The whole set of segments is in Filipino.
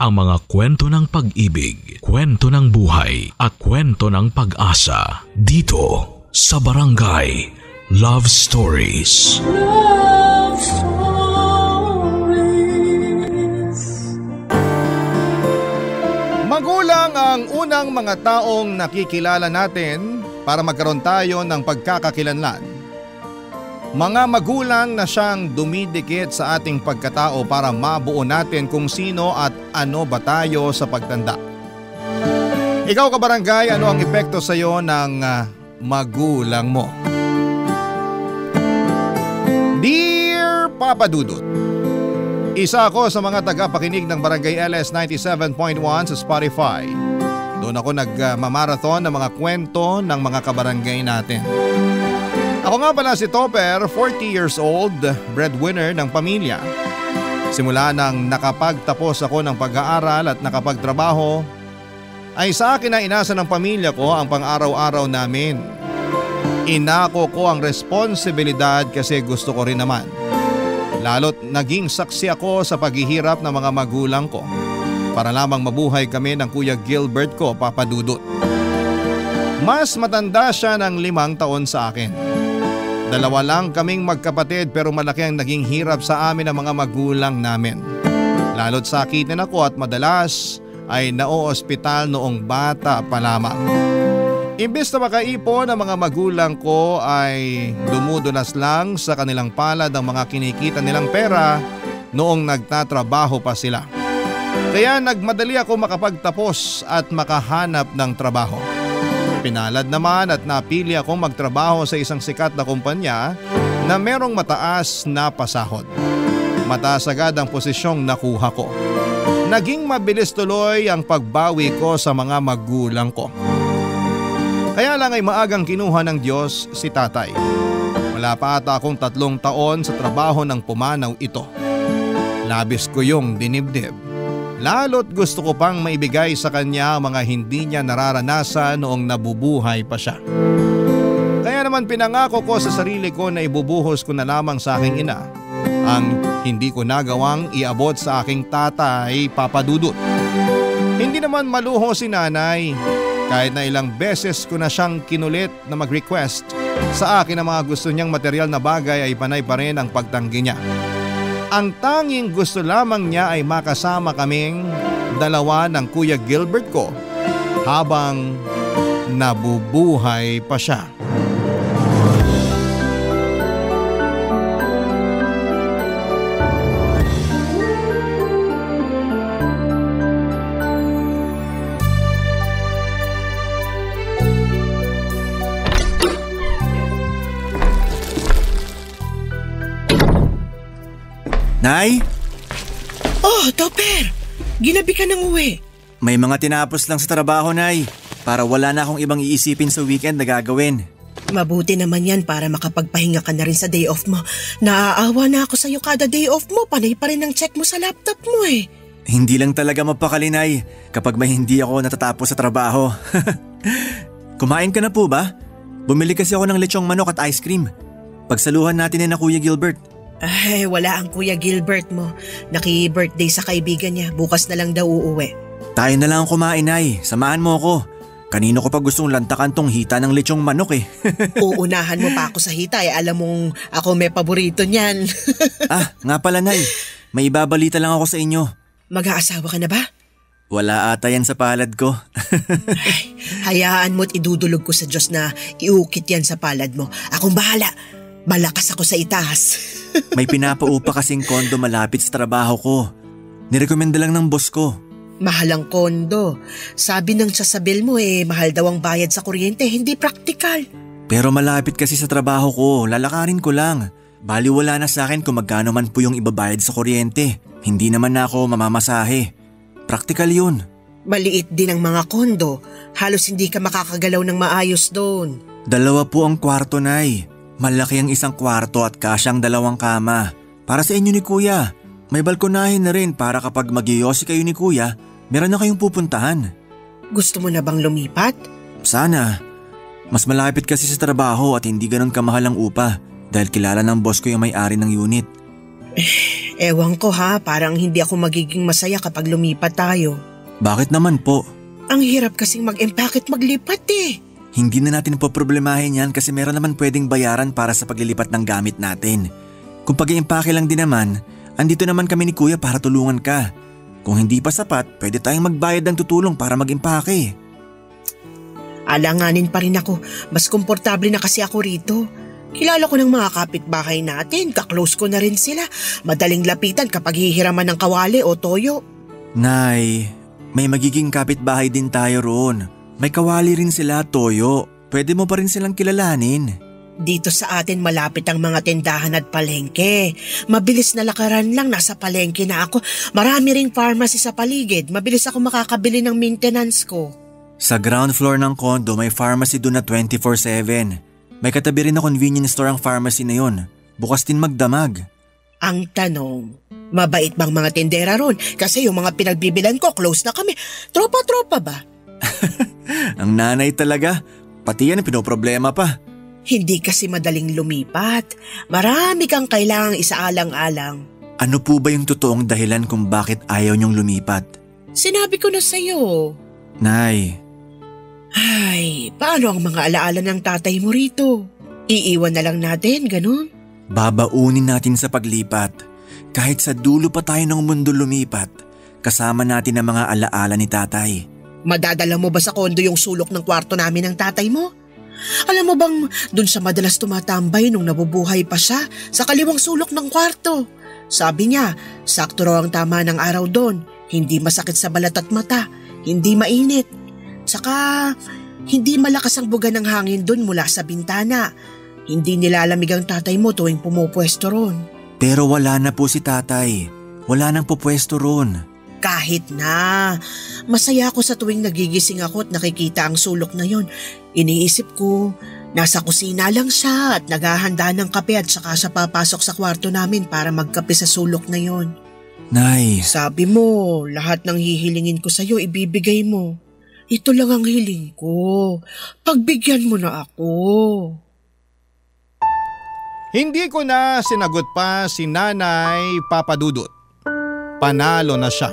ang mga kwento ng pag-ibig, kwento ng buhay at kwento ng pag-asa dito sa Barangay Love Stories. Love Stories. Magulang ang unang mga taong nakikilala natin para magkaroon tayo ng pagkakakilanlan. Mga magulang na siyang dumidikit sa ating pagkatao para mabuo natin kung sino at ano ba tayo sa pagtanda. Ikaw kabarangay, ano ang epekto sa iyo ng magulang mo? Dear Papa Dudut, isa ako sa mga tagapakinig ng Barangay LS 97.1 sa Spotify. Doon ako nagmamarathon ng mga kwento ng mga kabarangay natin. Ako nga pala si Topper, 40 years old, breadwinner ng pamilya. Simula nang nakapagtapos ako ng pag-aaral at nakapagtrabaho, ay sa akin na inasa ng pamilya ko ang pang-araw-araw namin. Inako ko ang responsibilidad kasi gusto ko rin naman. Lalo't naging saksi ako sa paghihirap ng mga magulang ko para lamang mabuhay kami ng Kuya Gilbert ko, Papa Dudut. Mas matanda siya ng 5 taon sa akin. 2 lang kaming magkapatid pero malaki ang naging hirap sa amin ng mga magulang namin. Lalo't sakitin ako at madalas ay naoospital noong bata pa lamang. Imbes na makaipon ang mga magulang ko ay dumudulas lang sa kanilang palad ang mga kinikita nilang pera noong nagtatrabaho pa sila. Kaya nagmadali ako makapagtapos at makahanap ng trabaho. Pinalad naman at napili akong magtrabaho sa isang sikat na kumpanya na merong mataas na pasahod. Mataas agad ang posisyong nakuha ko. Naging mabilis tuloy ang pagbawi ko sa mga magulang ko. Kaya lang ay maagang kinuha ng Diyos si tatay. Wala pa ata akong 3 taon sa trabaho ng pumanaw ito. Labis ko yung dinibdib. Lalo't gusto ko pang maibigay sa kanya mga hindi niya nararanasan noong nabubuhay pa siya. Kaya naman pinangako ko sa sarili ko na ibubuhos ko na lamang sa aking ina ang hindi ko nagawang iabot sa aking tatay, Papa Dudut. Hindi naman maluho si nanay. Kahit na ilang beses ko na siyang kinulit na mag-request sa akin ng mga gusto niyang material na bagay ay panay pa rin ang pagtanggi niya. Ang tanging gusto lamang niya ay makasama kaming 2 ng Kuya Gilbert ko habang nabubuhay pa siya. Nay? Oh, Topper! Ginabi ka ng uwi. May mga tinapos lang sa trabaho, Nay. Para wala na akong ibang iisipin sa weekend na gagawin. Mabuti naman yan para makapagpahinga ka na rin sa day off mo. Naaawa na ako sa'yo kada day off mo. Panay pa rin ang check mo sa laptop mo eh. Hindi lang talaga mapakali, Nay, kapag may hindi ako natatapos sa trabaho. Kumain ka na po ba? Bumili kasi ako ng lechong manok at ice cream. Pagsaluhan natin na Kuya Gilbert. Ay, wala ang Kuya Gilbert mo. Naki-birthday sa kaibigan niya. Bukas na lang daw uuwi. Tayo na lang kumain, Nay. Samahan mo ako. Kanino ko pa gustong lantakan tong hita ng lechong manok eh. Uunahan mo pa ako sa hita eh. Alam mong ako may paborito niyan. Nga pala, Nay. May ibabalita lang ako sa inyo. Mag-aasawa ka na ba? Wala ata yan sa palad ko. Ay, hayaan mo't idudulog ko sa Diyos na iukit yan sa palad mo. Akong bahala. Malakas ako sa itaas. May pinapaupa kasing kondo malapit sa trabaho ko. Nirekomenda lang ng boss ko. Mahal ang kondo. Sabi ng sasabil mo mahal daw ang bayad sa kuryente, hindi praktikal. Pero malapit kasi sa trabaho ko, lalakarin ko lang. Baliwala na sa akin kung magkano man po yung ibabayad sa kuryente. Hindi naman na ako mamamasahe. Praktikal yun. Maliit din ang mga kondo. Halos hindi ka makakagalaw ng maayos doon. 2 po ang kwarto, Nay. Malaki ang isang kwarto at kasyang 2 kama. Para sa inyo ni Kuya. May balkonahin na rin para kapag mag-iyosi kayo ni Kuya, meron na kayong pupuntahan. Gusto mo na bang lumipat? Sana. Mas malapit kasi sa trabaho at hindi ganun kamahal ang upa dahil kilala ng boss ko yung may-ari ng unit. Ewan ko ha, parang hindi ako magiging masaya kapag lumipat tayo. Bakit naman po? Ang hirap kasing mag-empake at maglipat eh. Hindi na natin po problemahin yan kasi meron naman pwedeng bayaran para sa paglilipat ng gamit natin. Kung pag-iimpake lang din naman, andito naman kami ni Kuya para tulungan ka. Kung hindi pa sapat, pwede tayong magbayad ng tutulong para mag-impake. Alanganin pa rin ako, mas komportable na kasi ako rito. Kilala ko ng mga kapitbahay natin, kaklose ko na rin sila. Madaling lapitan kapag hihiraman ng kawali o toyo. Nay, may magiging kapitbahay din tayo roon. May kawali rin sila, toyo. Pwede mo pa rin silang kilalanin. Dito sa atin malapit ang mga tindahan at palengke. Mabilis na lakaran lang, nasa palengke na ako. Marami ring pharmacy sa paligid. Mabilis ako makakabili ng maintenance ko. Sa ground floor ng condo may pharmacy doon na 24/7. May katabi rin na convenience store ang pharmacy na yon. Bukas din magdamag. Ang tanong, mabait bang mga tindera ron? Kasi yung mga pinagbibilan ko, close na kami. Tropa-tropa ba? Ang nanay talaga. Pati yan pinoproblema pa. Hindi kasi madaling lumipat. Marami kang kailangang isaalang-alang. Ano po ba yung totoong dahilan kung bakit ayaw niyong lumipat? Sinabi ko na sa'yo. Nay. Ay, paano ang mga alaala ng tatay mo rito? Iiwan na lang natin, ganun? Babaunin natin sa paglipat. Kahit sa dulo pa tayo ng mundo lumipat, kasama natin ang mga alaala ni tatay. Madadala mo ba sa kondo yung sulok ng kwarto namin ng tatay mo? Alam mo bang dun sa madalas tumatambay nung nabubuhay pa siya sa kaliwang sulok ng kwarto? Sabi niya, sakto raw ang tama ng araw doon. Hindi masakit sa balat at mata, hindi mainit. Saka hindi malakas ang buga ng hangin doon mula sa bintana. Hindi nilalamig ang tatay mo tuwing pumupwesto ron. Pero wala na po si tatay. Wala nang pupwesto ron. Kahit na. Masaya ako sa tuwing nagigising ako at nakikita ang sulok na yon. Iniisip ko, nasa kusina lang siya at naghahanda ng kape at saka siya papasok sa kwarto namin para magkape sa sulok na yon. Nay. Sabi mo, lahat ng hihilingin ko sa'yo ibibigay mo. Ito lang ang hiling ko. Pagbigyan mo na ako. Hindi ko na sinagot pa si Nanay Papadudot. Panalo na siya.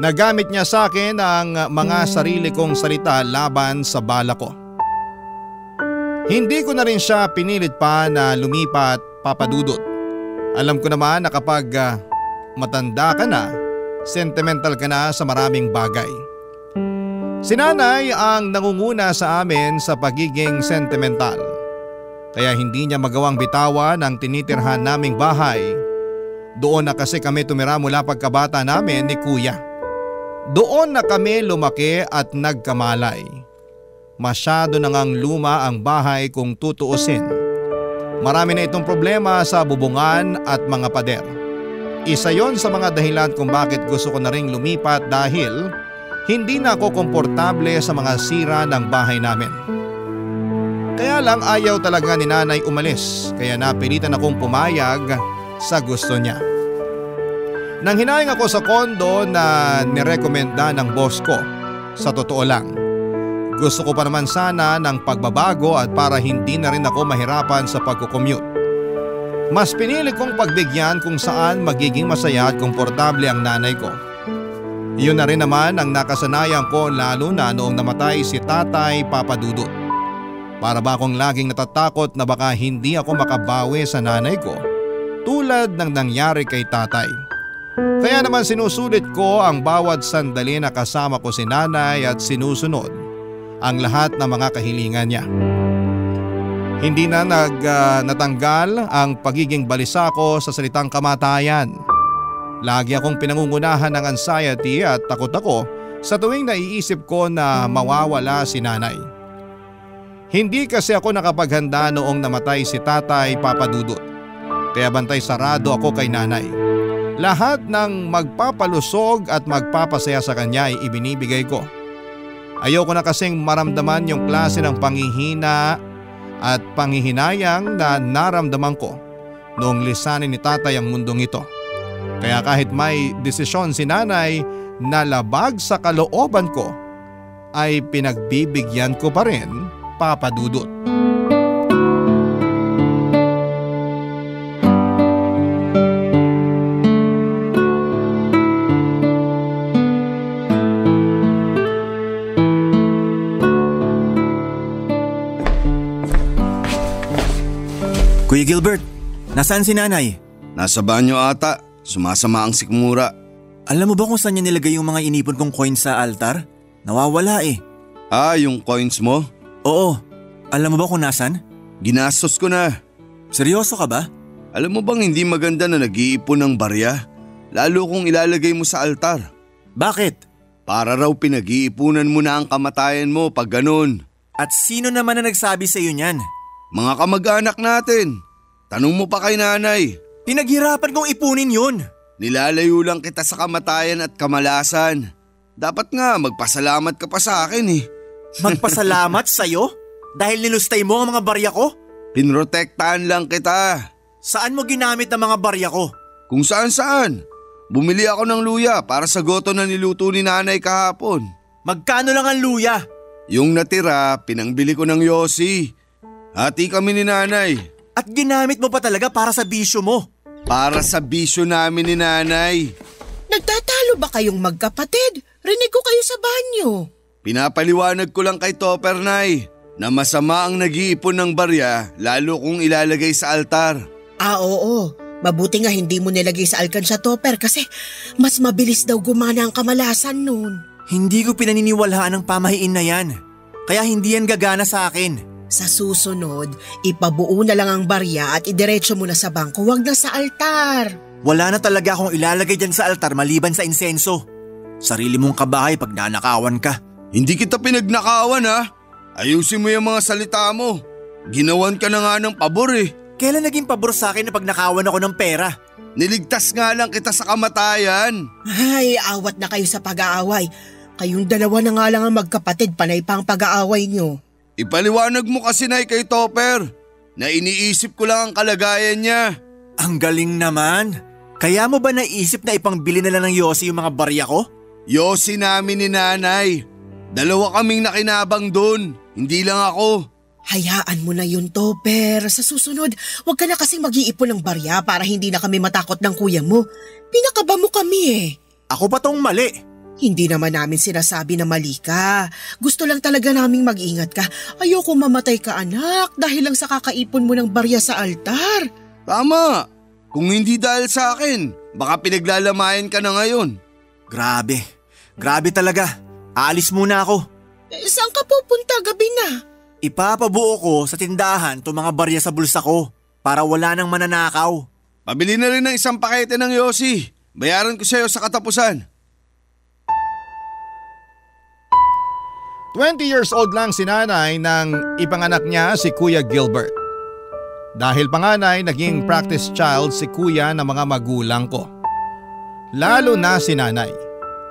Nagamit niya sa akin ang mga sarili kong salita laban sa bala ko. Hindi ko na rin siya pinilit pa na lumipat, Papadudot. Alam ko naman na kapag matanda ka na, sentimental ka na sa maraming bagay. Si Nanay ang nangunguna sa amin sa pagiging sentimental. Kaya hindi niya magawang bitawan ang tinitirhan naming bahay. Doon na kasi kami tumira mula pagkabata namin ni Kuya. Doon na kami lumaki at nagkamalay. Masyado na ngang luma ang bahay kung tutuusin. Marami na itong problema sa bubungan at mga pader. Isa yon sa mga dahilan kung bakit gusto ko na ring lumipat dahil hindi na ako komportable sa mga sira ng bahay namin. Kaya lang ayaw talaga ni Nanay umalis kaya napilitan akong pumayag sa gusto niya. Nang hinayang ako sa kondo na nirekomenda ng boss ko, sa totoo lang, gusto ko pa naman sana ng pagbabago at para hindi na rin ako mahirapan sa pagkukommute. Mas pinili kong pagbigyan kung saan magiging masaya at komportable ang nanay ko. Iyon na rin naman ang nakasanayan ko lalo na noong namatay si Tatay Papadudot. Para ba akong laging natatakot na baka hindi ako makabawi sa nanay ko tulad ng nangyari kay tatay. Kaya naman sinusulit ko ang bawat sandali na kasama ko si nanay at sinusunod ang lahat ng mga kahilingan niya. Hindi na natanggal ang pagiging balisa ko sa salitang kamatayan. Lagi akong pinangungunahan ng anxiety at takot ako sa tuwing naiisip ko na mawawala si nanay. Hindi kasi ako nakapaghanda noong namatay si Tatay Papadudot. Kaya bantay sarado ako kay nanay. Lahat ng magpapalusog at magpapasaya sa kanya ay ibinibigay ko. Ayoko na kasing maramdaman yung klase ng panghihina at panghihinayang na naramdaman ko noong lisanin ni tatay ang mundong ito. Kaya kahit may desisyon si nanay na labag sa kalooban ko, ay pinagbibigyan ko pa rin, Papadudot. Kuya Gilbert, nasaan si nanay? Nasa banyo ata. Sumasama ang sikmura. Alam mo ba kung saan niya nilagay yung mga inipon kong coins sa altar? Nawawala eh. Yung coins mo? Oo. Alam mo ba kung nasan? Ginastos ko na. Seryoso ka ba? Alam mo bang hindi maganda na nag-iipon ng barya? Lalo kung ilalagay mo sa altar. Bakit? Para raw pinag-iipunan mo na ang kamatayan mo pag ganun. At sino naman na nagsabi sa iyo niyan? Mga kamag-anak natin. Tanong mo pa kay nanay. Pinaghirapan kong ipunin yun. Nilalayo lang kita sa kamatayan at kamalasan. Dapat nga magpasalamat ka pa sa akin eh. Magpasalamat sa'yo? Dahil nilustay mo ang mga barya ko? Pinrotektahan lang kita. Saan mo ginamit ang mga barya ko? Kung saan. Bumili ako ng luya para sa goto na niluto ni nanay kahapon. Magkano lang ang luya? Yung natira, pinangbili ko ng yosi. Hati kami ni nanay. At ginamit mo pa talaga para sa bisyo mo? Para sa bisyo namin ni nanay. Nagtatalo ba kayong magkapatid? Rinig ko kayo sa banyo. Pinapaliwanag ko lang kay Topper, Nay, na masama ang nag-iipon ng barya lalo kung ilalagay sa altar. Oo. Mabuti nga hindi mo nilagay sa alkansya, Topper, kasi mas mabilis daw gumana ang kamalasan nun. Hindi ko pinaniniwalaan ang pamahiin na yan. Kaya hindi yan gagana sa akin. Sa susunod, ipabuo na lang ang barya at idiretso mo na sa bangko, wag na sa altar. Wala na talaga akong ilalagay dyan sa altar maliban sa insenso. Sarili mong kabahay pag nanakawan ka. Hindi kita pinagnakawan ha. Ayusin mo yung mga salita mo. Ginawan ka na nga ng pabor eh. Kailan naging pabor sa akin na pagnakawan ako ng pera? Niligtas nga lang kita sa kamatayan. Ay, awat na kayo sa pag-aaway. Kayong dalawa na nga lang ang magkapatid, panay pa ang pag-aaway nyo. Ipaliwanag mo kasi, Nay, kay Topper na iniisip ko lang ang kalagayan niya. Ang galing naman. Kaya mo ba naisip na ipangbili na lang ng yosi yung mga barya ko? Yosi namin ni nanay. Dalawa kaming nakinabang doon, hindi lang ako. Hayaan mo na yun, Topper. Sa susunod, wag ka na kasing mag-iipon ng barya para hindi na kami matakot ng kuya mo. Pinakaba mo kami eh. Ako pa tong mali. Hindi naman namin sinasabi na mali ka. Gusto lang talaga naming mag-ingat ka. Ayoko mamatay ka, anak, dahil lang sa kakaipon mo ng barya sa altar. Tama. Kung hindi dahil sa akin, baka pinaglalamayan ka na ngayon. Grabe. Grabe talaga. Aalis muna ako. Saan ka pupunta gabi na? Ipapabuo ko sa tindahan itong mga barya sa bulsa ko para wala nang mananakaw. Pabili na rin ng isang pakete ng yosi. Bayaran ko sa'yo sa katapusan. 20 years old lang si nanay nang ipanganak niya si Kuya Gilbert. Dahil panganay, naging practice child si kuya ng mga magulang ko. Lalo na si nanay.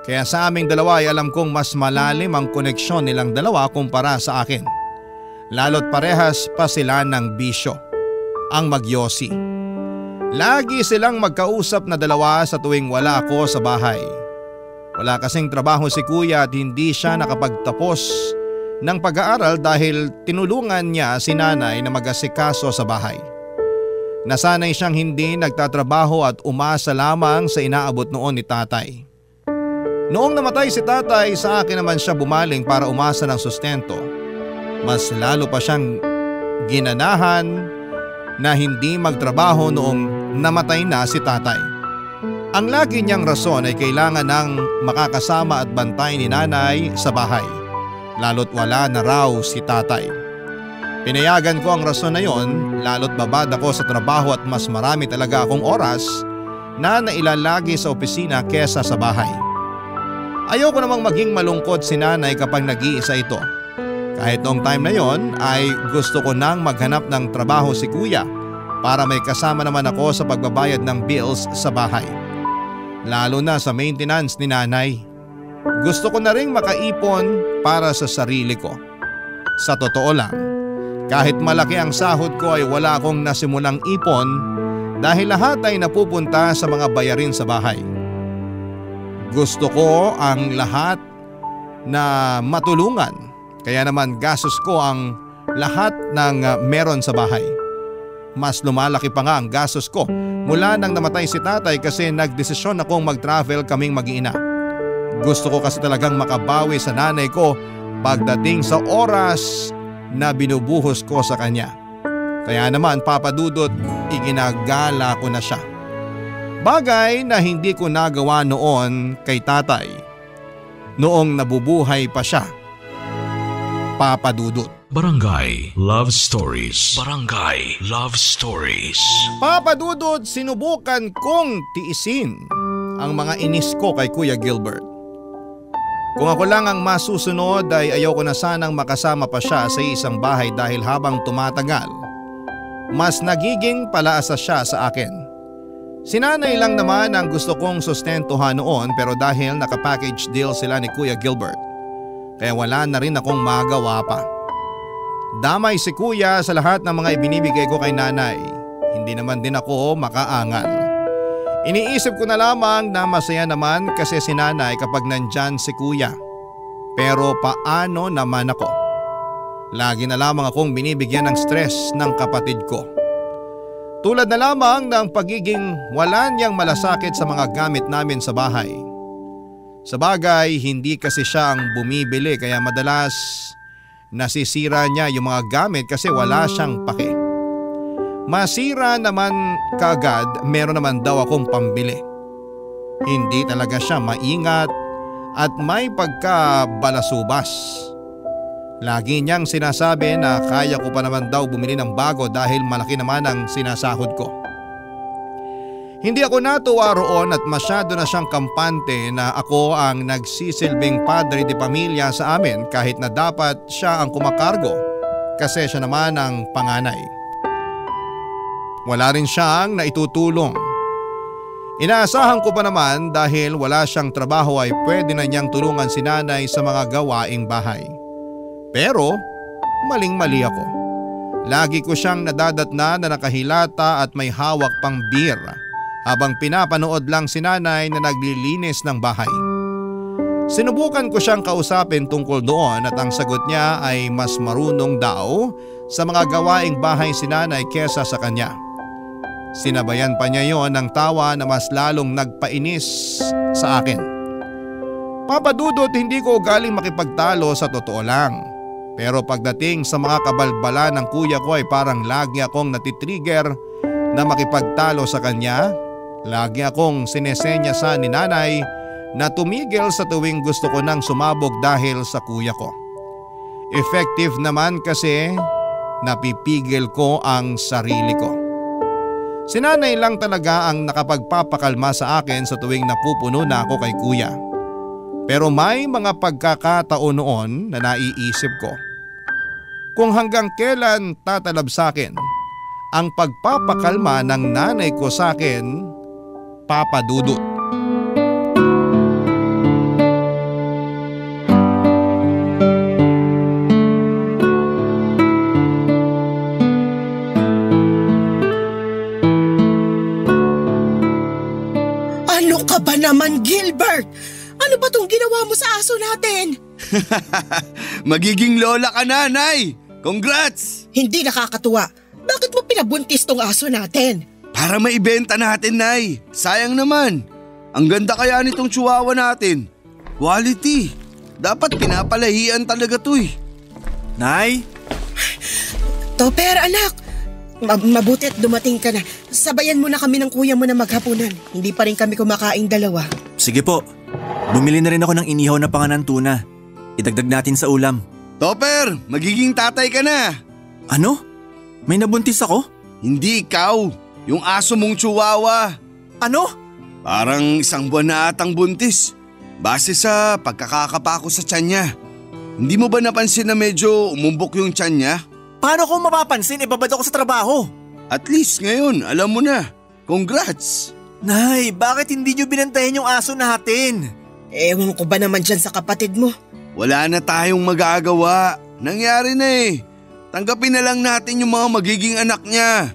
Kaya sa aming dalawa ay alam kong mas malalim ang koneksyon nilang dalawa kumpara sa akin. Lalo't parehas pa sila ng bisyo, ang magyosi. Lagi silang magkausap na dalawa sa tuwing wala ako sa bahay. Wala kasing trabaho si kuya at hindi siya nakapagtapos ng pag-aaral dahil tinulungan niya si nanay na mag-asikaso sa bahay. Nasanay siyang hindi nagtatrabaho at umasa lamang sa inaabot noon ni tatay. Noong namatay si tatay, sa akin naman siya bumaling para umasa ng sustento. Mas lalo pa siyang ginanahan na hindi magtrabaho noong namatay na si tatay. Ang lagi niyang rason ay kailangan ng makakasama at bantay ni nanay sa bahay, lalo't wala na raw si tatay. Pinayagan ko ang rason na yon, lalo't babad ako sa trabaho at mas marami talaga akong oras na nailalagi sa opisina kesa sa bahay. Ayoko namang maging malungkot si nanay kapag nag-iisa ito. Kahit noong time na yon ay gusto ko nang maghanap ng trabaho si kuya para may kasama naman ako sa pagbabayad ng bills sa bahay. Lalo na sa maintenance ni nanay. Gusto ko na ring makaipon para sa sarili ko. Sa totoo lang, kahit malaki ang sahod ko ay wala akong nasimulang ipon dahil lahat ay napupunta sa mga bayarin sa bahay. Gusto ko ang lahat na matulungan, kaya naman gastos ko ang lahat ng meron sa bahay. Mas lumalaki pa nga ang gastos ko mula nang namatay si tatay kasi nagdesisyon akong mag-travel kaming mag-iina. Gusto ko kasi talagang makabawi sa nanay ko pagdating sa oras na binubuhos ko sa kanya. Kaya naman Papa Dudut, iginagala ko na siya. Bagay na hindi ko nagawa noon kay tatay noong nabubuhay pa siya. Papa Dudut. Barangay Love Stories. Barangay Love Stories. Papa Dudut, sinubukan kong tiisin ang mga inis ko kay Kuya Gilbert. Kung ako lang ang masusunod ay ayoko na sanang makasama pa siya sa isang bahay dahil habang tumatagal, mas nagiging palaasa siya sa akin. Sinanay lang naman ang gusto kong sustentuhan noon pero dahil naka-package deal sila ni Kuya Gilbert, kaya wala na rin akong magawa pa. Damay si Kuya sa lahat ng mga ibinibigay ko kay nanay. Hindi naman din ako makaangal. Iniisip ko na lamang na masaya naman kasi si nanay kapag nandyan si Kuya. Pero paano naman ako? Lagi na lamang akong binibigyan ng stress ng kapatid ko. Tulad na lamang ng pagiging wala niyang malasakit sa mga gamit namin sa bahay. Sa bagay, hindi kasi siya ang bumibili kaya madalas nasisira niya yung mga gamit kasi wala siyang pake. Masira naman kaagad, meron naman daw akong pambili. Hindi talaga siya maingat at may pagkabalasubas. Lagi niyang sinasabi na kaya ko pa naman daw bumili ng bago dahil malaki naman ang sinasahod ko. Hindi ako natuwa roon at masyado na siyang kampante na ako ang nagsisilbing padre de pamilya sa amin kahit na dapat siya ang kumakargo kasi siya naman ang panganay. Wala rin siyang naitutulong. Inaasahan ko pa naman dahil wala siyang trabaho ay pwede na niyang tulungan si nanay sa mga gawaing bahay. Pero maling-mali ako. Lagi ko siyang nadadatna na nakahilata at may hawak pang beer habang pinapanood lang si nanay na naglilinis ng bahay. Sinubukan ko siyang kausapin tungkol doon at ang sagot niya ay mas marunong daw sa mga gawaing bahay si nanay kesa sa kanya. Sinabayan pa niya yon ng tawa na mas lalong nagpainis sa akin. Papa Dudut, hindi ko galing makipagtalo sa totoo lang. Pero pagdating sa mga kabalbala ng kuya ko ay parang lagi akong natitrigger na makipagtalo sa kanya. Lagi akong sinesenya sa ni nanay na tumigil sa tuwing gusto ko nang sumabog dahil sa kuya ko. Effective naman kasi napipigil ko ang sarili ko. Si nanay lang talaga ang nakapagpapakalma sa akin sa tuwing napupuno na ako kay kuya. Pero may mga pagkakataon noon na naiisip ko kung hanggang kailan tatalab sa akin ang pagpapakalma ng nanay ko sa akin, Papa Dudut. Ano ka ba naman, Gilbert? Ano ba tong ginawa mo sa aso natin? Magiging lola ka na, Nay! Congrats! Hindi nakakatuwa. Bakit mo pinabuntis tong aso natin? Para maibenta natin, Nay. Sayang naman. Ang ganda kaya nitong chihuahua natin. Quality. Dapat pinapalahian talaga to eh. Nay? Topper, anak. Mabuti at dumating ka na. Sabayan mo na kami ng kuya mo na maghapunan. Hindi pa rin kami kumakaing dalawa. Sige po. Bumili na rin ako ng inihaw na panganan tuna. Idagdag natin sa ulam. Topper, magiging tatay ka na. Ano? May nabuntis ako? Hindi ikaw. Yung aso mong chihuahua. Ano? Parang 1 buwan na atang buntis. Base sa pagkakakapa ko sa tiyan niya. Hindi mo ba napansin na medyo umumbok yung tiyan niya? Paano ko mapapansin? Ibabad ako sa trabaho. At least ngayon, alam mo na. Congrats! Nay, bakit hindi niyo binantayan yung aso natin? Ewan ko ba naman dyan sa kapatid mo? Wala na tayong magagawa. Nangyari na eh. Tanggapin na lang natin yung mga magiging anak niya.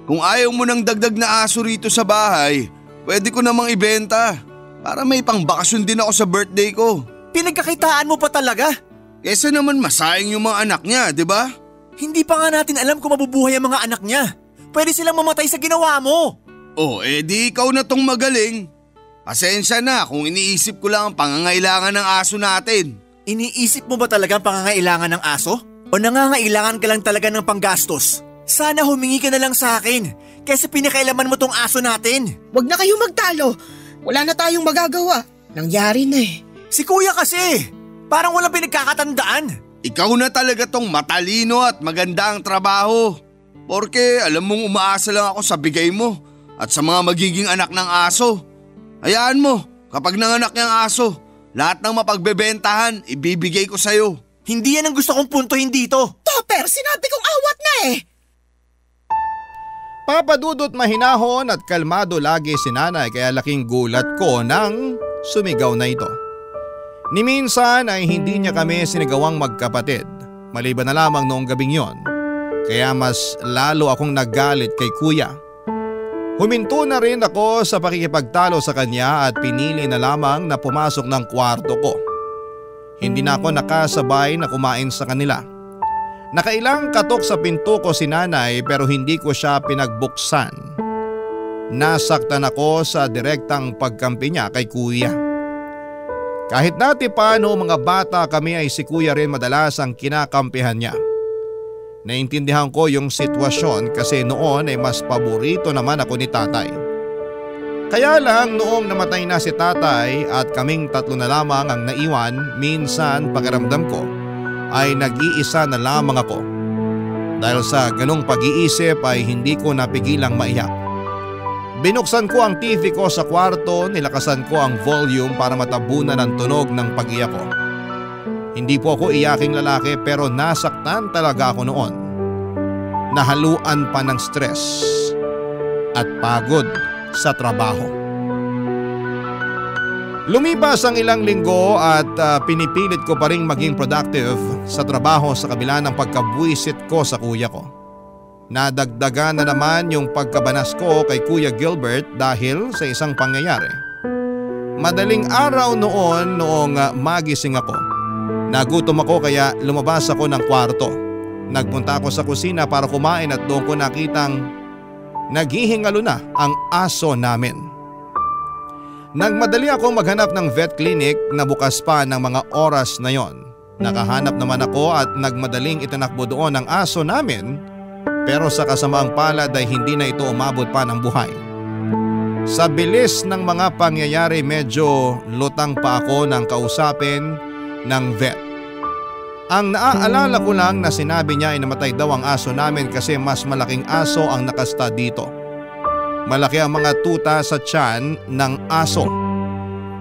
Kung ayaw mo ng dagdag na aso rito sa bahay, pwede ko namang ibenta. Para may pangbakasyon din ako sa birthday ko. Pinagkakitaan mo pa talaga? Kesa naman masayang yung mga anak niya, di ba? Hindi pa nga natin alam kung mabubuhay ang mga anak niya. Pwede silang mamatay sa ginawa mo. Oh, di ikaw na tong magaling. Pasensya na kung iniisip ko lang ang pangangailangan ng aso natin. Iniisip mo ba talaga ang pangangailangan ng aso? O nangangailangan ka lang talaga ng panggastos? Sana humingi ka na lang sa akin kaysa pinakailaman mo tong aso natin. Huwag na kayong magtalo. Wala na tayong magagawa. Nangyari na eh. Si kuya kasi, parang walang pinagkakatandaan. Ikaw na talaga tong matalino at maganda ang trabaho. Porke alam mong umaasa lang ako sa bigay mo at sa mga magiging anak ng aso. Hayaan mo, kapag nanganak niyang aso, lahat ng mapagbebentahan ibibigay ko sa'yo. Hindi yan ang gusto kong puntuhin dito. Topper, sinabi kong awat na eh. Papa Dudut mahinahon at kalmado lagi si nanay kaya laking gulat ko nang sumigaw na ito. Ni minsan ay hindi niya kami sinigawang magkapatid, maliban na lamang noong gabing yon. Kaya mas lalo akong naggalit kay kuya. Huminto na rin ako sa pakikipagtalo sa kanya at pinili na lamang na pumasok ng kwarto ko. Hindi na ako nakasabay na kumain sa kanila. Nakailang katok sa pinto ko si nanay pero hindi ko siya pinagbuksan. Nasaktan ako sa direktang pagkampi niya kay kuya. Kahit dati pa noong mga bata kami ay si kuya rin madalas ang kinakampihan niya. Naintindihan ko yung sitwasyon kasi noon ay mas paborito naman ako ni tatay. Kaya lang noong namatay na si tatay at kaming tatlo na lamang ang naiwan, minsan pakiramdam ko ay nag-iisa na lamang ako. Dahil sa ganong pag-iisip ay hindi ko napigilang maiyak. Binuksan ko ang TV ko sa kwarto, nilakasan ko ang volume para matabunan ang tunog ng pag-iyak ko. Hindi po ako iyaking lalaki pero nasaktan talaga ako noon. Nahaluan pa ng stress at pagod sa trabaho. Lumipas ang ilang linggo at pinipilit ko pa rin maging productive sa trabaho sa kabila ng pagkabuisit ko sa kuya ko. Nadagdagan na naman yung pagkabanas ko kay Kuya Gilbert dahil sa isang pangyayari. Madaling araw noong magising ako. Nagutom ako kaya lumabas ako ng kwarto. Nagpunta ako sa kusina para kumain at doon ko nakitang naghihingalo na ang aso namin. Nagmadali akong maghanap ng vet clinic na bukas pa ng mga oras na yon. Nakahanap naman ako at nagmadaling itinakbo doon ang aso namin pero sa kasamaang palad ay hindi na ito umabot pa ng buhay. Sa bilis ng mga pangyayari medyo lutang pa ako ng kausapin ng vet. Ang naaalala ko lang na sinabi niya ay namatay daw ang aso namin kasi mas malaking aso ang nakasta dito. Malaki ang mga tuta sa tiyan ng aso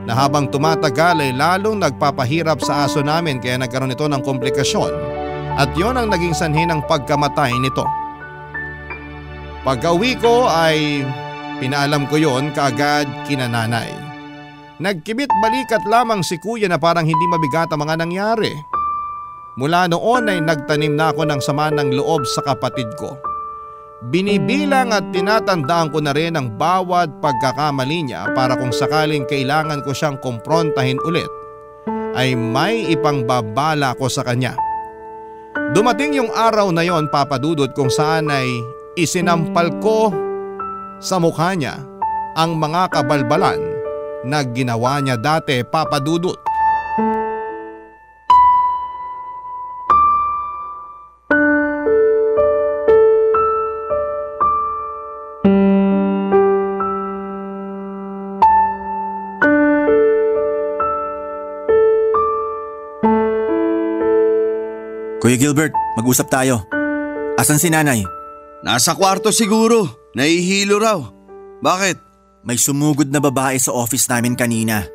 na habang tumatagal ay lalong nagpapahirap sa aso namin kaya nagkaroon ito ng komplikasyon at yon ang naging sanhi ng pagkamatay nito. Pagka-uwi ko ay pinaalam ko yon kaagad kina nanay. Nagkibit balikat lamang si kuya na parang hindi mabigat ang mga nangyari. Mula noon ay nagtanim na ako ng sama ng loob sa kapatid ko. Binibilang at tinatandaan ko na rin ang bawat pagkakamali niya para kung sakaling kailangan ko siyang kumprontahin ulit ay may ipangbabala ko sa kanya. Dumating yung araw na yon, Papa Dudut, kung saan ay isinampal ko sa mukha niya ang mga kabalbalan na ginawa niya dati, Papa Dudut. Kuya Gilbert, mag-usap tayo. Asan si nanay? Nasa kwarto siguro. Nahihilo raw. Bakit? May sumugod na babae sa office namin kanina.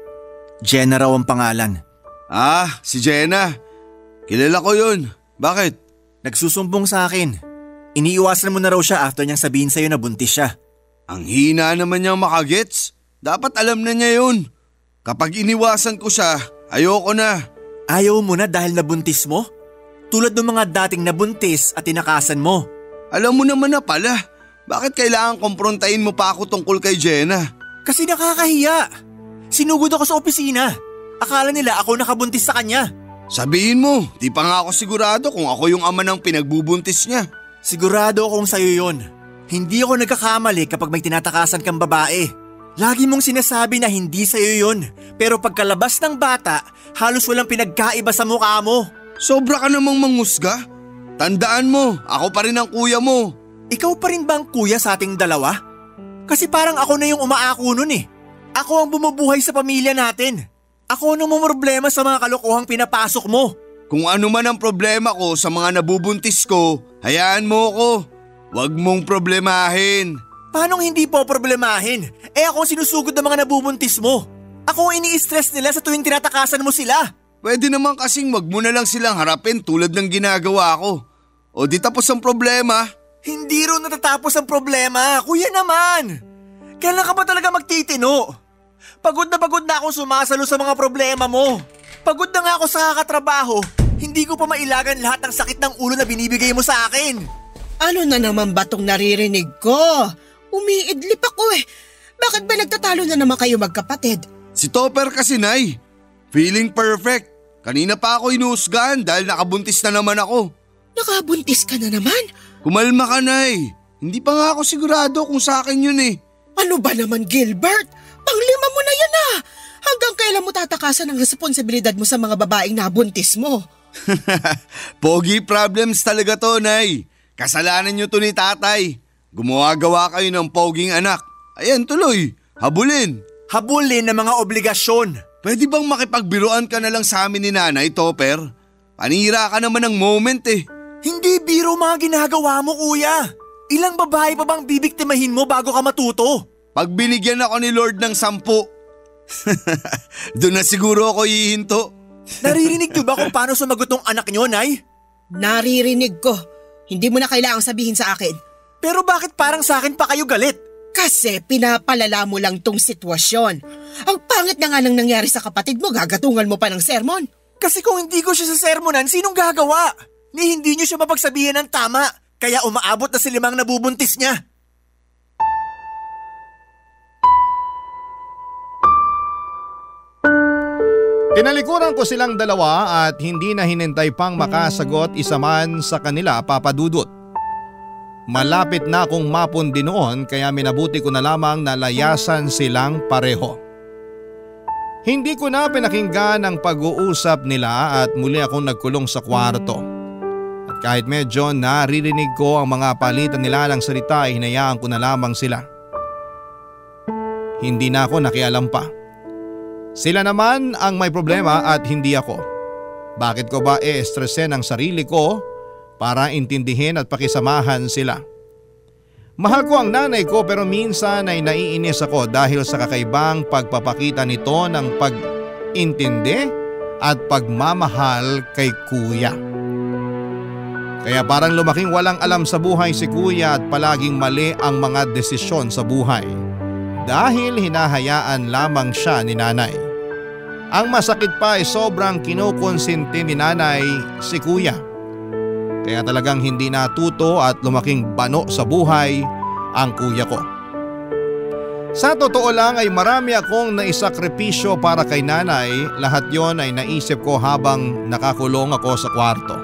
Jenna raw ang pangalan. Ah, si Jenna. Kilala ko yun. Bakit? Nagsusumbong sa akin. Iniiwasan mo na raw siya after niyang sabihin sa'yo na buntis siya. Ang hina naman niyang makagets. Dapat alam na niya yun. Kapag iniwasan ko siya, ayoko na. Ayaw mo na dahil nabuntis mo? Tulad ng mga dating nabuntis at tinakasan mo. Alam mo naman na pala. Bakit kailangan komprontahin mo pa ako tungkol kay Jenna? Kasi nakakahiya. Sinugod ako sa opisina. Akala nila ako nakabuntis sa kanya. Sabihin mo, di pa nga ako sigurado kung ako yung ama ng pinagbubuntis niya. Sigurado akong sa'yo yun. Hindi ako nagkakamali kapag may tinatakasan kang babae. Lagi mong sinasabi na hindi sa'yo yun. Pero pagkalabas ng bata, halos walang pinagkaiba sa mukha mo. Sobra ka namang mangusga. Tandaan mo, ako pa rin ang kuya mo. ikaw pa rin ba ang kuya sa ating dalawa? Kasi parang ako na yung umaako nun eh. Ako ang bumubuhay sa pamilya natin. Ako ang problema sa mga kalokohang pinapasok mo. Kung ano man ang problema ko sa mga nabubuntis ko, hayaan mo ko. Huwag mong problemahin. Paano hindi po problemahin? Ako ang sinusugod ng mga nabubuntis mo. Ako ang ini-stress nila sa tuwing tinatakasan mo sila. Pwede naman kasing wag mo na lang silang harapin tulad ng ginagawa ko. O di tapos ang problema. Hindi rin natatapos ang problema, kuya naman. Kailan ka ba talaga magtitino? Pagod na akong sumasalo sa mga problema mo. Pagod na nga ako sa kakatrabaho. Hindi ko pa mailagan lahat ng sakit ng ulo na binibigay mo sa akin. Ano na naman ba tong naririnig ko? Umiidlip ako eh. Bakit ba nagtatalo na naman kayo magkapatid? Si Topper kasi, Nay. Feeling perfect. Kanina pa ako inuusgahan dahil nakabuntis na naman ako. Nakabuntis ka na naman? Kumalma ka, Nay. Hindi pa nga ako sigurado kung sa akin yun eh. Ano ba naman, Gilbert? Panglima mo na yan ah. Hanggang kailan mo tatakasan ang responsibilidad mo sa mga babaeng nabuntis mo? Pogi problems talaga to, Nay. Kasalanan nyo to ni tatay. Gumawa-gawa kayo ng poging anak. Ayan tuloy, habulin. Habulin ng mga obligasyon. Pwede bang makipagbiruan ka na lang sa amin ni Nanay, Topper? Panira ka naman ng moment eh. Hindi biro mga ginagawa mo, kuya. Ilang babae pa bang bibiktimahin mo bago ka matuto? Pag binigyan ako ni Lord ng 10, doon na siguro ako hihinto. Naririnig niyo ba kung paano sumagot ng anak niyo, Nay? Naririnig ko. Hindi mo na kailangang sabihin sa akin. Pero bakit parang sa akin pa kayo galit? Kasi pinapalala mo lang tong sitwasyon. Ang pangit na nga nang nangyari sa kapatid mo, gagatungan mo pa ng sermon. Kasi kung hindi ko siya sa sermonan, sinong gagawa? Ni hindi niyo siya mapagsabihan ng tama, kaya umaabot na si 5 nabubuntis niya. Tinalikuran ko silang dalawa at hindi na hinintay pang makasagot isa man sa kanila, Papa Dudut. Malapit na akong mapundi noon kaya minabuti ko na lamang na layasan silang pareho. Hindi ko na pinakinggan ang pag-uusap nila at muli akong nagkulong sa kwarto. At kahit medyo naririnig ko ang mga palitan nila ng salita ay hinayaan ko na lamang sila. Hindi na ako nakialam pa. Sila naman ang may problema at hindi ako. Bakit ko ba i-stressin ang sarili ko para intindihin at pakisamahan sila? Mahal ko ang nanay ko pero minsan ay naiinis ako dahil sa kakaibang pagpapakita nito ng pag-intindi at pagmamahal kay kuya. Kaya parang lumaking walang alam sa buhay si kuya at palaging mali ang mga desisyon sa buhay. Dahil hinahayaan lamang siya ni nanay. Ang masakit pa ay sobrang kinukonsinti ni nanay si kuya. Kaya talagang hindi natuto at lumaking bano sa buhay ang kuya ko. Sa totoo lang ay marami akong naisakripisyo para kay nanay. Lahat yon ay naisip ko habang nakakulong ako sa kwarto.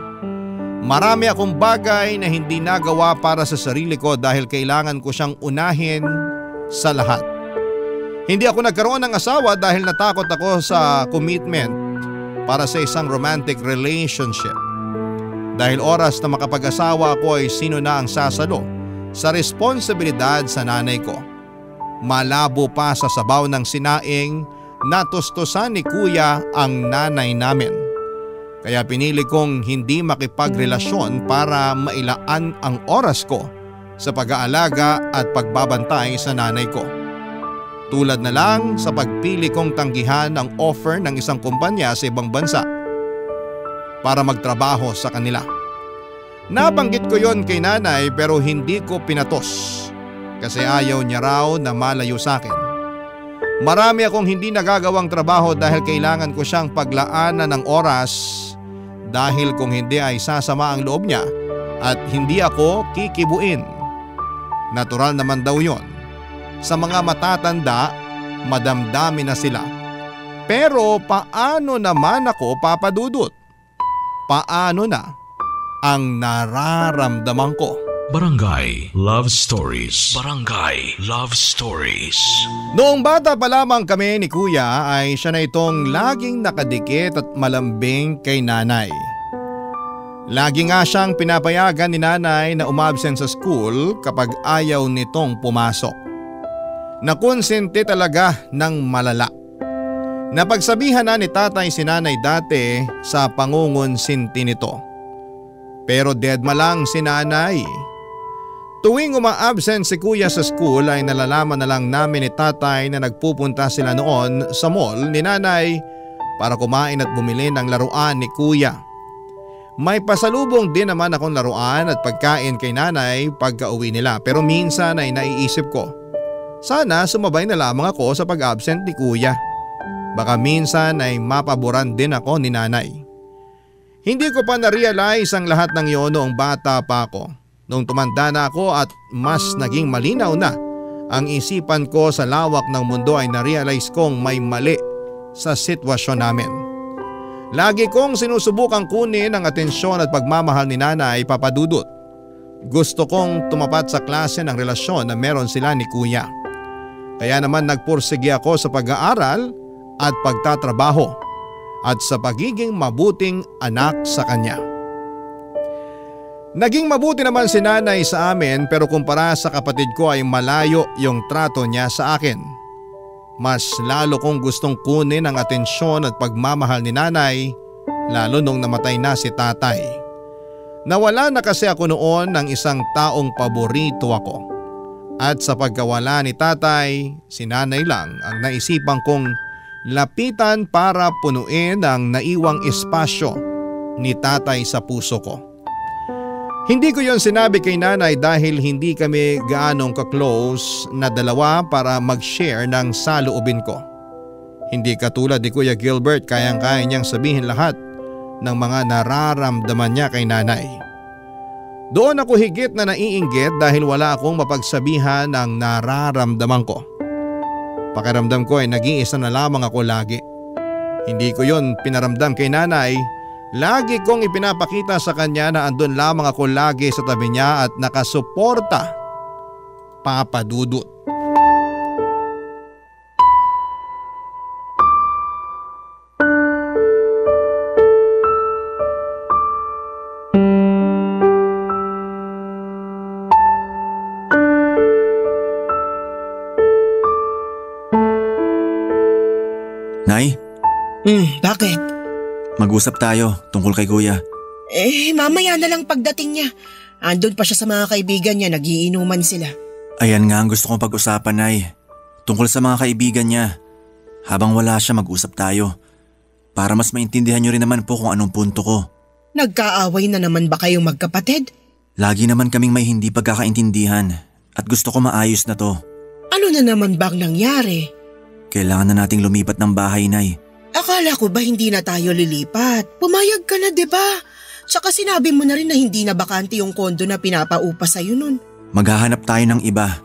Marami akong bagay na hindi nagawa para sa sarili ko dahil kailangan ko siyang unahin sa lahat. Hindi ako nagkaroon ng asawa dahil natakot ako sa commitment para sa isang romantic relationship. Dahil oras na makapag-asawa ako ay sino na ang sasalo sa responsibilidad sa nanay ko. Malabo pa sa sabaw ng sinaing natustusan ni kuya ang nanay namin. Kaya pinili kong hindi makipagrelasyon para mailaan ang oras ko sa pag-aalaga at pagbabantay sa nanay ko. Tulad na lang sa pagpili kong tanggihan ang offer ng isang kumpanya sa ibang bansa para magtrabaho sa kanila. Nabanggit ko yon kay nanay pero hindi ko pinatos kasi ayaw niya raw na malayo sa akin. Marami akong hindi nagagawang trabaho dahil kailangan ko siyang paglaanan ng oras dahil kung hindi ay sasama ang loob niya at hindi ako kikibuin. Natural naman daw yon. Sa mga matatanda, madamdami na sila. Pero paano naman ako, Papa Dudut? Paano na ang nararamdaman ko? Barangay Love Stories. Barangay Love Stories. Noong bata pa lamang kami ni kuya ay siya na itong laging nakadikit at malambing kay nanay. Lagi nga siyang pinapayagan ni nanay na umabsent sa school kapag ayaw nitong pumasok. Nakonsente talaga ng malala. Napagsabihan na ni tatay si nanay dati sa pangungonsinti nito. Pero deadma lang si nanay. Tuwing uma-absent si kuya sa school ay nalalaman na lang namin ni tatay na nagpupunta sila noon sa mall ni nanay para kumain at bumili ng laruan ni kuya. May pasalubong din naman akong laruan at pagkain kay nanay pagka-uwi nila, pero minsan ay naiisip ko, sana sumabay na lamang ako sa pag-absent ni kuya. Baka minsan ay mapaboran din ako ni nanay. Hindi ko pa na-realize ang lahat ng iyon noong bata pa ako. Noong tumanda na ako at mas naging malinaw na ang isipan ko sa lawak ng mundo ay na-realize kong may mali sa sitwasyon namin. Lagi kong sinusubukang kunin ang atensyon at pagmamahal ni nanay, Papa Dudut. Gusto kong tumapat sa klase ng relasyon na meron sila ni kuya. Kaya naman nagpursige ako sa pag-aaral at pagtatrabaho at sa pagiging mabuting anak sa kanya. Naging mabuti naman si nanay sa amin, pero kumpara sa kapatid ko ay malayo yung trato niya sa akin. Mas lalo kong gustong kunin ang atensyon at pagmamahal ni nanay, lalo nung namatay na si tatay. Nawala na kasi ako noon ng isang taong paborito ako. At sa pagkawala ni tatay, si nanay lang ang naisipan kong lapitan para punuin ang naiwang espasyo ni tatay sa puso ko. Hindi ko yon sinabi kay nanay dahil hindi kami gaanong ka-close na dalawa para mag-share ng saloobin ko. Hindi katulad ni Kuya Gilbert, kayang-kaya niyang sabihin lahat ng mga nararamdaman niya kay nanay. Doon ako higit na naiinggit dahil wala akong mapagsabihan ng nararamdaman ko. Pakiramdam ko ay nag-iisa na lamang ako lagi. Hindi ko yon pinaramdam kay nanay. Lagi kong ipinapakita sa kanya na andun lamang ako lagi sa tabi niya at nakasuporta, Papa Dudut. Nay? Bakit? Mag-usap tayo tungkol kay kuya. Mamaya na lang pagdating niya. Andun pa siya sa mga kaibigan niya, nagiinuman sila. Ayan nga ang gusto kong pag-usapan, Nay. Tungkol sa mga kaibigan niya. Habang wala siya, mag-usap tayo. Para mas maintindihan niyo rin naman po kung anong punto ko. Nagkaaway na naman ba kayong magkapatid? Lagi naman kaming may hindi pagkakaintindihan at gusto ko maayos na to. Ano na naman bang nangyari? Kailangan na nating lumipat ng bahay, Nay. Akala ko ba hindi na tayo lilipat? Pumayag ka na, diba? Tsaka sinabi mo na rin na hindi na bakante yung kondo na pinapaupa sa'yo nun. Maghahanap tayo ng iba.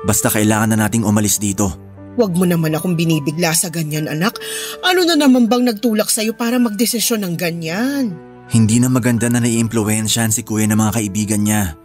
Basta kailangan na nating umalis dito. Huwag mo naman akong binibigla sa ganyan, anak. Ano na naman bang nagtulak sa'yo para magdesisyon ng ganyan? Hindi na maganda na naiimpluwensyahan si kuya ng mga kaibigan niya.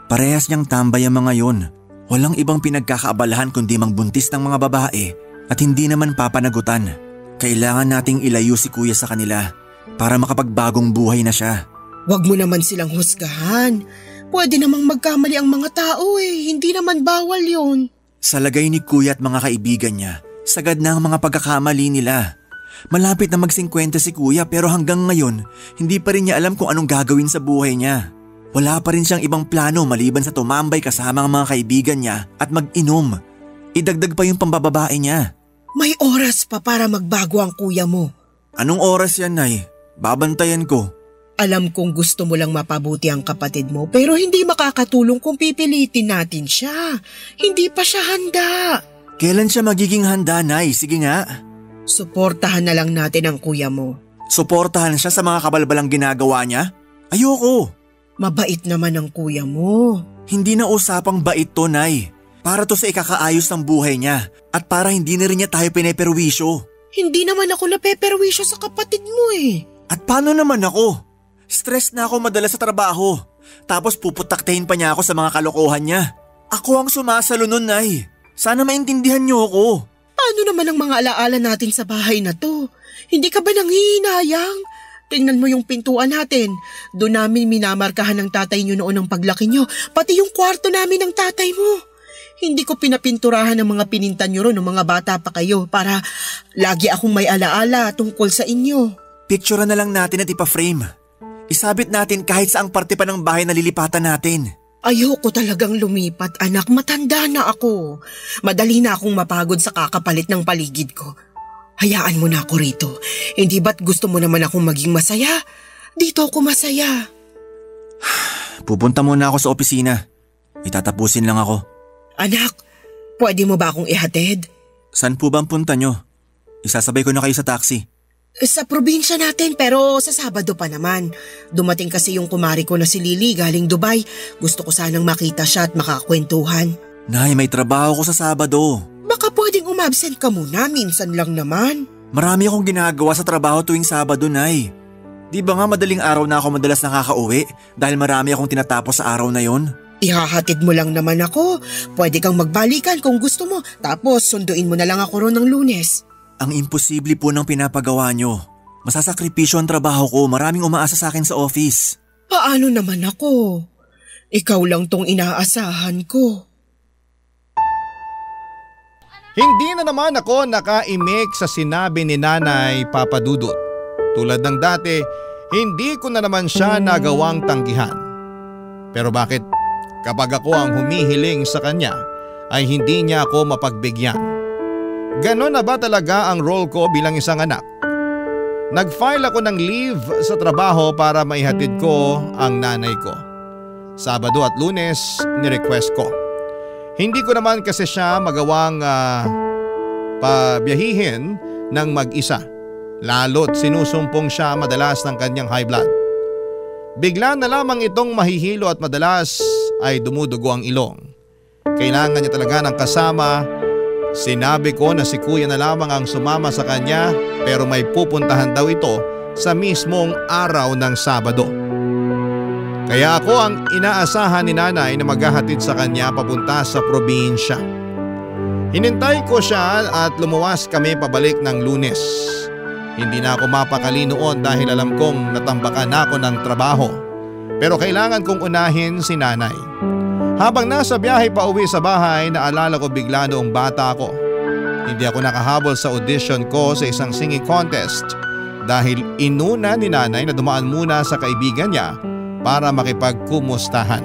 Parehas niyang tambay ang mga yon. Walang ibang pinagkakaabalahan kundi mangbuntis ng mga babae at hindi naman papanagutan. Kailangan nating ilayo si kuya sa kanila para makapagbagong buhay na siya. Huwag mo naman silang husgahan. Pwede namang magkamali ang mga tao hindi naman bawal yon. Sa lagay ni kuya at mga kaibigan niya, sagad na ang mga pagkakamali nila. Malapit na mag-50 si kuya pero hanggang ngayon, hindi pa rin niya alam kung anong gagawin sa buhay niya. Wala pa rin siyang ibang plano maliban sa tumambay kasama ang mga kaibigan niya at mag-inom. Idagdag pa yung pambababae niya. May oras pa para magbago ang kuya mo. Anong oras yan, Nay? Babantayan ko. Alam kong gusto mo lang mapabuti ang kapatid mo pero hindi makakatulong kung pipilitin natin siya. Hindi pa siya handa. Kailan siya magiging handa, Nay? Sige nga. Suportahan na lang natin ang kuya mo. Suportahan siya sa mga kabalbalang ginagawa niya? Ayoko. Mabait naman ang kuya mo. Hindi na usapang bait to, Nay. Para to sa ikakaayos ng buhay niya at para hindi na rin niya tayo pineperwisyo. Hindi naman ako napeperwisyo sa kapatid mo At paano naman ako? Stress na ako madalas sa trabaho. Tapos puputaktahin pa niya ako sa mga kalokohan niya. Ako ang sumasalo nun, Nay. Sana maintindihan niyo ako. Paano naman ang mga alaala natin sa bahay na to? Hindi ka ba nanghihinayang? Tingnan mo yung pintuan natin. Doon namin minamarkahan ng tatay niyo noon ng paglaki niyo. Pati yung kwarto namin ng tatay mo. Hindi ko pinapinturahan ng mga pinintan niyo ron ng mga bata pa kayo para lagi akong may alaala tungkol sa inyo. Picturean na lang natin at ipa-frame. Isabit natin kahit saang parte pa ng bahay na lilipatan natin. Ayoko talagang lumipat, anak. Matanda na ako. Madali na akong mapagod sa kakapalit ng paligid ko. Hayaan mo na ako rito. Hindi ba't gusto mo naman akong maging masaya? Dito ako masaya. Pupunta muna ako sa opisina. Itatapusin lang ako. Anak, pwede mo ba akong ihatid? Saan po ba ang punta nyo? Isasabay ko na kayo sa taxi. Sa probinsya natin pero sa Sabado pa naman. Dumating kasi yung kumari ko na si Lily galing Dubai. Gusto ko sanang makita siya at makakwentuhan. Nay, may trabaho ko sa Sabado. Baka pwedeng umabsent ka muna, minsan lang naman. Marami akong ginagawa sa trabaho tuwing Sabado, Nay. Di ba nga madaling araw na ako madalas nakakauwi dahil marami akong tinatapos sa araw na yon? Ihahatid mo lang naman ako. Pwede kang magbalikan kung gusto mo. Tapos sunduin mo na lang ako ron ng Lunes. Ang imposible po ng pinapagawa nyo. Masasakripisyo ang trabaho ko. Maraming umaasa sa akin sa office. Paano naman ako? Ikaw lang tong inaasahan ko. Hindi na naman ako nakaimik sa sinabi ni Nanay Papa Dudut. Tulad ng dati, hindi ko na naman siya nagawang tanggihan. Pero bakit kapag ako ang humihiling sa kanya ay hindi niya ako mapagbigyan? Ganon na ba talaga ang role ko bilang isang anak? Nag-file ako ng leave sa trabaho para maihatid ko ang nanay ko. Sabado at Lunes ni-request ko. Hindi ko naman kasi siya magawang pabiyahihin ng mag-isa. Lalo't sinusumpong siya madalas ng kanyang high blood. Bigla na lamang itong mahihilo at madalas ay dumudugo ang ilong. Kailangan niya talaga ng kasama. Sinabi ko na si kuya na lamang ang sumama sa kanya pero may pupuntahan daw ito sa mismong araw ng Sabado. Kaya ako ang inaasahan ni Nanay na maghahatid sa kanya papunta sa probinsya. Hinintay ko siya at lumuwas kami pabalik ng Lunes. Hindi na ako mapakali noon dahil alam kong natambakan na ako ng trabaho. Pero kailangan kong unahin si Nanay. Habang nasa biyahe pa uwi sa bahay, naalala ko bigla noong bata ako. Hindi ako nakahabol sa audition ko sa isang singing contest dahil inuna ni Nanay na dumaan muna sa kaibigan niya para makipagkumustahan.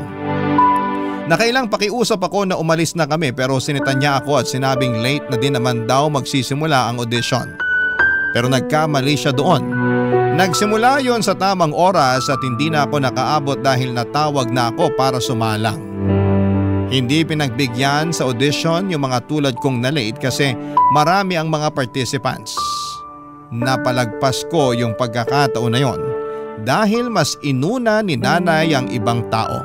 Nakailang pakiusap ako na umalis na kami pero sinitan niya ako at sinabing late na din naman daw magsisimula ang audition. Pero nagkamali siya doon. Nagsimula yon sa tamang oras at hindi na ako nakaabot dahil natawag na ako para sumalang. Hindi pinagbigyan sa audition yung mga tulad kong na-late kasi marami ang mga participants. Napalagpas ko yung pagkakataon na yon dahil mas inuna ni Nanay ang ibang tao.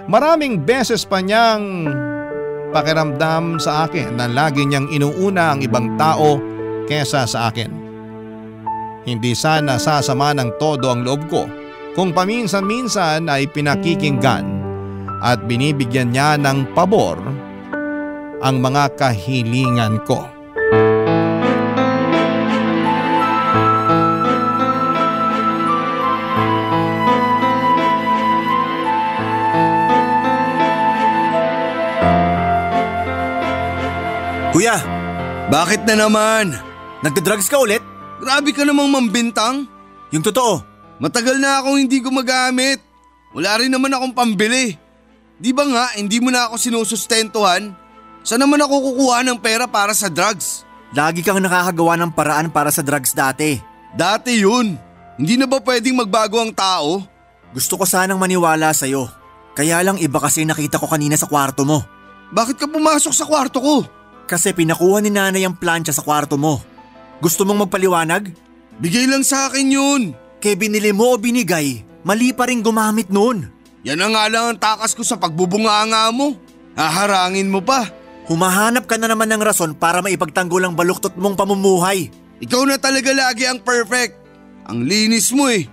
Maraming beses pa niyang pakiramdam sa akin na lagi niyang inuuna ang ibang tao kesa sa akin. Hindi sana sasama ng todo ang loob ko kung paminsan-minsan ay pinakikinggan at binibigyan niya ng pabor ang mga kahilingan ko. Kuya, Bakit na naman? nagda-drugs ka ulit? Grabe ka namang mambintang. Yung totoo. Matagal na akong hindi gumagamit. Wala rin naman akong pambili. Di ba nga hindi mo na ako sinusustentuhan? Saan naman ako kukuha ng pera para sa drugs? Lagi kang nakakagawa ng paraan para sa drugs dati. Dati yun. Hindi na ba pwedeng magbago ang tao? Gusto ko sanang maniwala sa'yo. Kaya lang iba kasi nakita ko kanina sa kwarto mo. Bakit ka pumasok sa kwarto ko? Kasi pinakuha ni Nanay ang plancha sa kwarto mo. Gusto mong magpaliwanag? Bigay lang sa akin yun. Kaya binili mo o binigay, mali pa rin gumamit nun. Yan na nga lang ang takas ko sa pagbubunganga mo. Haharangin mo pa. Humahanap ka na naman ng rason para maipagtanggol ang baluktot mong pamumuhay. Ikaw na talaga lagi ang perfect. Ang linis mo eh.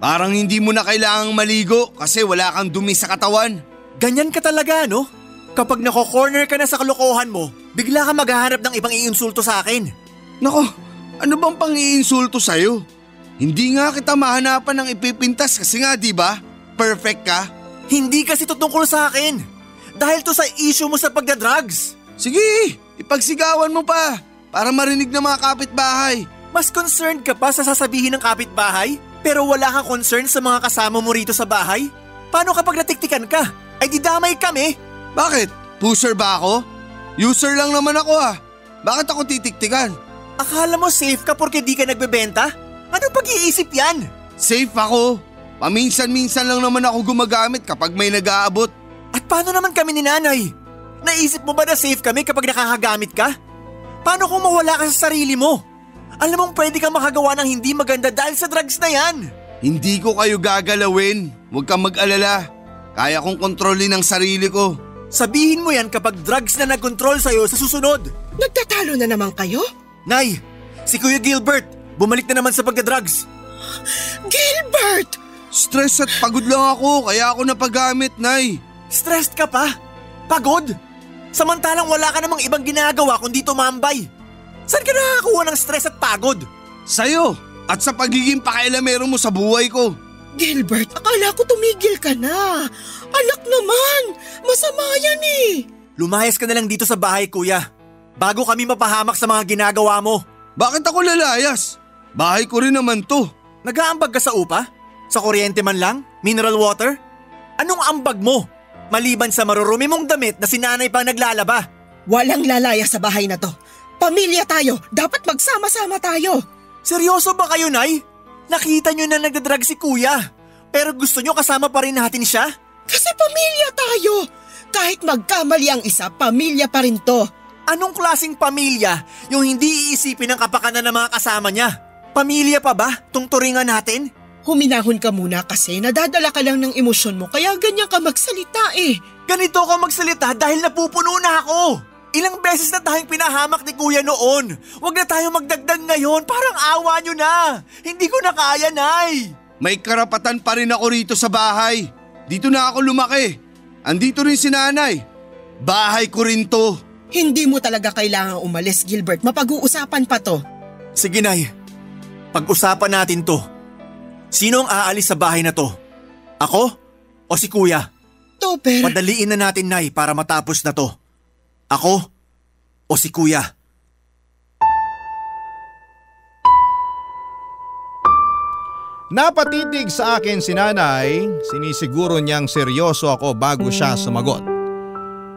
Parang hindi mo na kailangang maligo kasi wala kang dumi sa katawan. Ganyan ka talaga, no? Kapag nako-corner ka na sa kalokohan mo, bigla ka maghahanap ng ibang iinsulto sa akin. Nako, ano bang pang-iinsulto sa'yo? Hindi nga kita mahanapan ng ipipintas kasi nga, di ba? Perfect ka. Hindi kasi to tungkol sa akin. Dahil to sa issue mo sa pagdadrugs. Sige, ipagsigawan mo pa para marinig ng mga kapitbahay. Mas concerned ka pa sa sasabihin ng kapitbahay? Pero wala kang concern sa mga kasama mo rito sa bahay? Paano kapag natiktikan ka? Ay di damay kami. Bakit? Pusher ba ako? User lang naman ako Bakit ako titiktikan? Akala mo safe ka porque di ka nagbebenta? Anong pag-iisip yan? Safe ako. Paminsan-minsan lang naman ako gumagamit kapag may nag-aabot. At paano naman kami ni nanay? Naisip mo ba na safe kami kapag nakakagamit ka? Paano kung mawala ka sa sarili mo? Alam mong pwede kang makagawa ng hindi maganda dahil sa drugs na yan. Hindi ko kayo gagalawin. Huwag kang mag-alala. Kaya kong kontrolin ang sarili ko. Sabihin mo yan kapag drugs na nag-control sa'yo sa susunod. Nagtatalo na naman kayo? Nay, si Kuya Gilbert, bumalik na naman sa pagdadrugs. Gilbert! Stress at pagod lang ako kaya ako napagamit, Nay. Stressed ka pa? Pagod? Samantalang wala ka namang ibang ginagawa kundi tumambay. Saan ka nakakakuha ng stress at pagod? Sa'yo at sa pagiging pakialamero mo sa buhay ko. Gilbert, akala ko tumigil ka na. Anak naman, masama yan eh. Lumayas ka na lang dito sa bahay, kuya. Bago kami mapahamak sa mga ginagawa mo. Bakit ako lalayas? Bahay ko rin naman to. Nag-aambag ka sa upa? Sa kuryente man lang? Mineral water? Anong ambag mo? Maliban sa marurumi mong damit na sinanay pang naglalaba. Walang lalaya sa bahay na to. Pamilya tayo, dapat magsama-sama tayo. Seryoso ba kayo, Nay? Nakita nyo na nagdadrag si kuya. Pero gusto nyo kasama pa rin natin siya? Kasi pamilya tayo. Kahit magkamali ang isa, pamilya pa rin to. Anong klaseng pamilya yung hindi iisipin ng kapakanan ng mga kasama niya? Pamilya pa ba? Tungturingan natin? Huminahon ka muna kasi nadadala ka lang ng emosyon mo kaya ganyan ka magsalita eh. Ganito ka magsalita dahil napupuno na ako. Ilang beses na tayong pinahamak ni kuya noon. Huwag na tayo magdagdag ngayon, parang awa nyo na. Hindi ko na kaya, Nay. May karapatan pa rin ako rito sa bahay. Dito na ako lumaki. Andito rin si nanay. Bahay ko rin to. Hindi mo talaga kailangang umalis, Gilbert. Mapag-uusapan pa to. Sige, Nay. Pag-usapan natin to. Sino ang aalis sa bahay na to? Ako o si kuya? Topper. Padaliin na natin, Nay, para matapos na to. Ako o si kuya? Napatitig sa akin si nanay, sinisiguro niyang seryoso ako bago siya sumagot.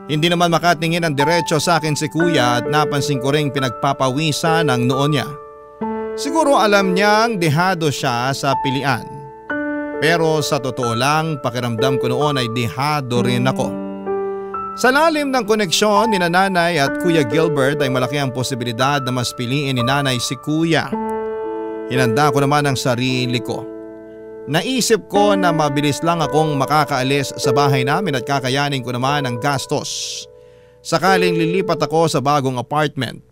Hindi naman makatingin ang diretso sa akin si kuya at napansin ko ring pinagpapawisan ang noo niya. Siguro alam niyang dehado siya sa pilian. Pero sa totoo lang, pakiramdam ko noon ay dehado rin ako. Sa lalim ng koneksyon ni nanay at Kuya Gilbert ay malaki ang posibilidad na mas piliin ni nanay si kuya. Hinanda ko naman ang sarili ko. Naisip ko na mabilis lang akong makakaalis sa bahay namin at kakayanin ko naman ang gastos sakaling lilipat ako sa bagong apartment.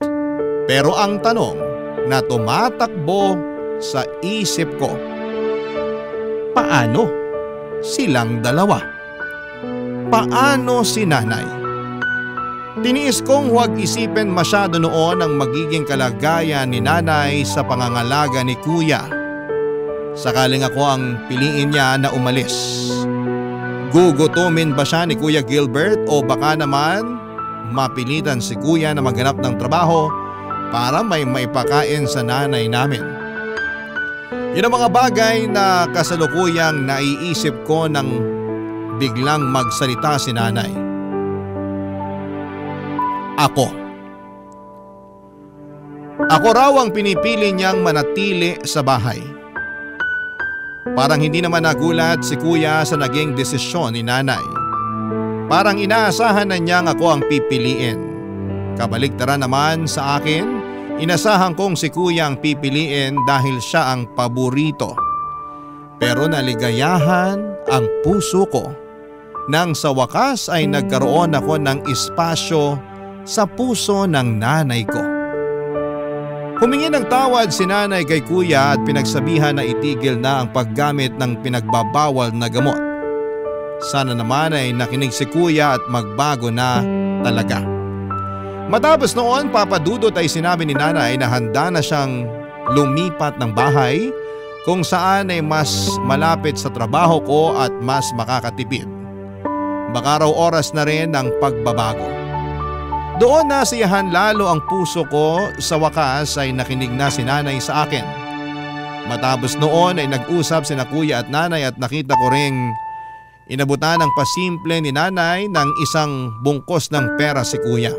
Pero ang tanong na tumatakbo sa isip ko, paano silang dalawa? Paano si nanay? Tiniis kong huwag isipin masyado noon ang magiging kalagayan ni nanay sa pangangalaga ni kuya. Sakaling ako ang piliin niya na umalis. Gugutumin ba siya ni Kuya Gilbert o baka naman mapilitan si kuya na maghanap ng trabaho para may maipakain sa nanay namin? Yun ang mga bagay na kasalukuyang naiisip ko nang biglang magsalita si nanay. Ako raw ang pinipili niyang manatili sa bahay. Parang hindi naman nagulat si kuya sa naging desisyon ni nanay. Parang inaasahan na niyang ako ang pipiliin. Kabaligtaran naman sa akin, inasahan kong si kuya ang pipiliin dahil siya ang paborito. Pero naligayahan ang puso ko nang sa wakas ay nagkaroon ako ng espasyo sa puso ng nanay ko. Humingi ng tawad si nanay kay kuya at pinagsabihan na itigil na ang paggamit ng pinagbabawal na gamot. Sana naman ay nakinig si kuya at magbago na talaga. Matapos noon, Papa Dudut, ay sinabi ni nanay na handa na siyang lumipat ng bahay kung saan ay mas malapit sa trabaho ko at mas makakatipid. Baka raw oras na rin ng pagbabago. Doon nasiyahan lalo ang puso ko, sa wakas ay nakinig na si nanay sa akin. Matapos noon ay nag-usap sina kuya at nanay at nakita ko ring inabutan ng pasimple ni nanay ng isang bungkos ng pera si kuya.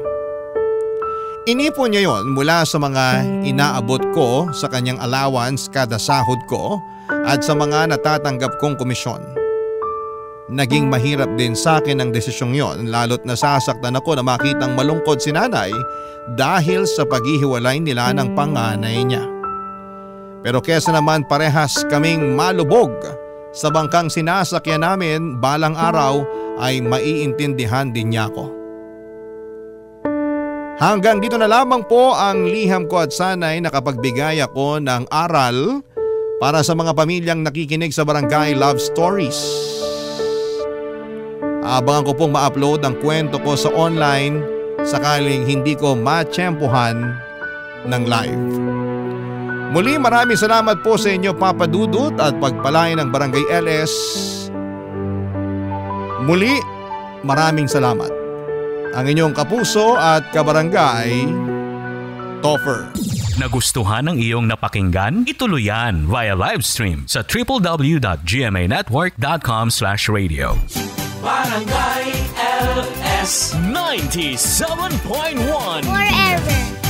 Inipon niya yon mula sa mga inaabot ko sa kanyang allowance kada sahod ko at sa mga natatanggap kong komisyon. Naging mahirap din sa akin ang desisyong yon, lalo't nasasaktan ako na makitang malungkot si nanay dahil sa paghihiwalay nila ng panganay niya. Pero kesa naman parehas kaming malubog sa bangkang sinasakyan namin, balang araw ay maiintindihan din niya ako. Hanggang dito na lamang po ang liham ko at sana'y nakapagbigay ako ng aral para sa mga pamilyang nakikinig sa Barangay Love Stories. Abangan ko pong ma-upload ang kwento ko sa online sakaling hindi ko matsyempohan ng live. Muli maraming salamat po sa inyo Papa Dudut at pagpalain ng Barangay LS. Muli maraming salamat. Ang inyong kapuso at kabarangay, Topher. Nagustuhan ng iyong napakinggan? Ituloy yan via live stream sa www.gmanetwork.com/radio. Barangay LS 97.1 Forever.